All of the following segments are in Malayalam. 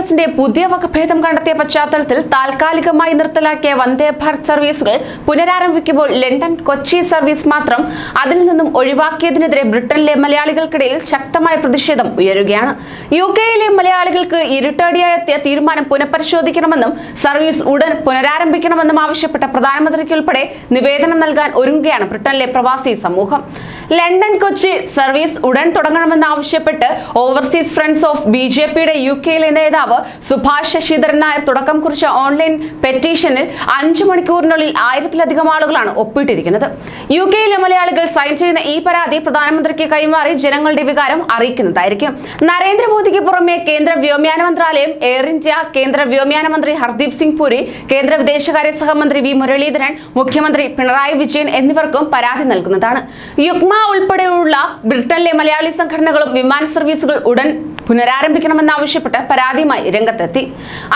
എയർലൈൻസിന്റെ പുതിയ വകഭേദം കണ്ടെത്തിയ പശ്ചാത്തലത്തിൽ താൽക്കാലികമായി നിർത്തലാക്കിയ വന്ദേ ഭാരത് സർവീസുകൾ പുനരാരംഭിക്കുമ്പോൾ ലണ്ടൻ കൊച്ചി സർവീസ് മാത്രം അതിൽ നിന്നും ഒഴിവാക്കിയതിനെതിരെ ബ്രിട്ടനിലെ മലയാളികൾക്കിടയിൽ ശക്തമായ പ്രതിഷേധം ഉയരുകയാണ്. യുകെയിലെ മലയാളികൾക്ക് ഇരുട്ടടിയായെത്തിയ തീരുമാനം പുനഃപരിശോധിക്കണമെന്നും സർവീസ് ഉടൻ പുനരാരംഭിക്കണമെന്നും ആവശ്യപ്പെട്ട പ്രധാനമന്ത്രിക്കുൾപ്പെടെ നിവേദനം നൽകാൻ ഒരുങ്ങുകയാണ് ബ്രിട്ടനിലെ പ്രവാസി സമൂഹം. ലണ്ടൻ കൊച്ചി സർവീസ് ഉടൻ തുടങ്ങണമെന്നാവശ്യപ്പെട്ട് ഓവർസീസ് ഫ്രണ്ട്സ് ഓഫ് BJPയുടെ യുകെയിലെ നേതാവ് സുഭാഷ് ശശിധരൻ നായർ തുടക്കം കുറിച്ച ഓൺലൈൻ പെറ്റീഷനിൽ 5 മണിക്കൂറിനുള്ളിൽ 1000-ലധികം ആളുകളാണ് ഒപ്പിട്ടിരിക്കുന്നത്. യുകെയിലെ മലയാളികൾ സൈൻ ചെയ്യുന്ന ഈ പരാതി പ്രധാനമന്ത്രിക്ക് കൈമാറി ജനങ്ങളുടെ വികാരം അറിയിക്കുന്നതായിരിക്കും. നരേന്ദ്രമോദിക്ക് പുറമെ കേന്ദ്ര വ്യോമയാന മന്ത്രാലയം, എയർ ഇന്ത്യ, കേന്ദ്ര വ്യോമയാന മന്ത്രി ഹർദീപ് സിംഗ് പുരി, കേന്ദ്ര വിദേശകാര്യ സഹമന്ത്രി വി മുരളീധരൻ, മുഖ്യമന്ത്രി പിണറായി വിജയൻ എന്നിവർക്കും പരാതി നൽകുന്നതാണ്. യുഗ്മ ഉൾപ്പെടെയുള്ള ബ്രിട്ടനിലെ മലയാളി സംഘടനകളും വിമാന സർവീസുകൾ ഉടൻ പുനരാരംഭിക്കണമെന്നാവശ്യപ്പെട്ട് പരാതിയുമായി രംഗത്തെത്തി.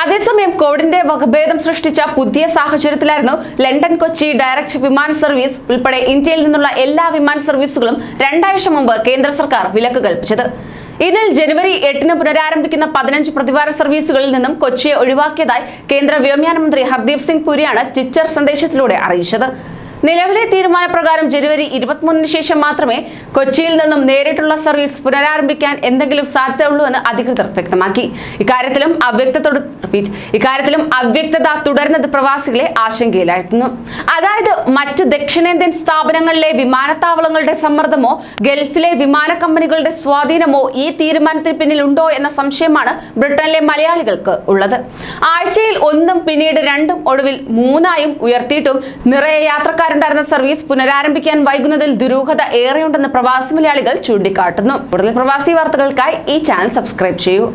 അതേസമയം കോവിഡിന്റെ വകഭേദം സൃഷ്ടിച്ച പുതിയ സാഹചര്യത്തിലായിരുന്നു ലണ്ടൻ കൊച്ചി ഡയറക്ട് വിമാന സർവീസ് ഉൾപ്പെടെ ഇന്ത്യയിൽ നിന്നുള്ള എല്ലാ വിമാന സർവീസുകളും 2 ആഴ്ച മുമ്പ് കേന്ദ്ര സർക്കാർ വിലക്ക് കൽപ്പിച്ചത്. ഇതിൽ ജനുവരി 8-ന് പുനരാരംഭിക്കുന്ന 15 പ്രതിവാര സർവീസുകളിൽ നിന്നും കൊച്ചിയെ ഒഴിവാക്കിയതായി കേന്ദ്ര വ്യോമയാന മന്ത്രി ഹർദീപ് സിംഗ് പുരിയാണ് ട്വിറ്റർ സന്ദേശത്തിലൂടെ അറിയിച്ചത്. നിലവിലെ തീരുമാനപ്രകാരം ജനുവരി 23-ന് ശേഷം മാത്രമേ കൊച്ചിയിൽ നിന്നും നേരിട്ടുള്ള സർവീസ് പുനരാരംഭിക്കാൻ എന്തെങ്കിലും സാധ്യതയുള്ളൂ എന്ന് അധികൃതർ വ്യക്തമാക്കി. ഇക്കാര്യത്തിലും അവ്യക്തത തുടരുന്നത് പ്രവാസികളെ ആശങ്കയിലായിരുന്നു. അതായത് മറ്റ് ദക്ഷിണേന്ത്യൻ സ്ഥാപനങ്ങളിലെ വിമാനത്താവളങ്ങളുടെ സമ്മർദ്ദമോ ഗൾഫിലെ വിമാന കമ്പനികളുടെ സ്വാധീനമോ ഈ തീരുമാനത്തിന് പിന്നിലുണ്ടോ എന്ന സംശയമാണ് ബ്രിട്ടനിലെ മലയാളികൾക്ക് ഉള്ളത്. ആഴ്ചയിൽ 1-ഉം പിന്നീട് 2-ഉം ഒടുവിൽ 3-ആയും ഉയർത്തിയിട്ടും നിറയെ യാത്രക്കാർ ഉണ്ടായിരുന്ന സർവീസ് പുനരാരംഭിക്കാൻ വൈകുന്നതിൽ ദുരൂഹത ഏറെയുണ്ടെന്ന് പ്രവാസി മലയാളികൾ ചൂണ്ടിക്കാട്ടുന്നു. കൂടുതൽ പ്രവാസി വാർത്തകൾക്കായി ഈ ചാനൽ സബ്സ്ക്രൈബ് ചെയ്യൂ.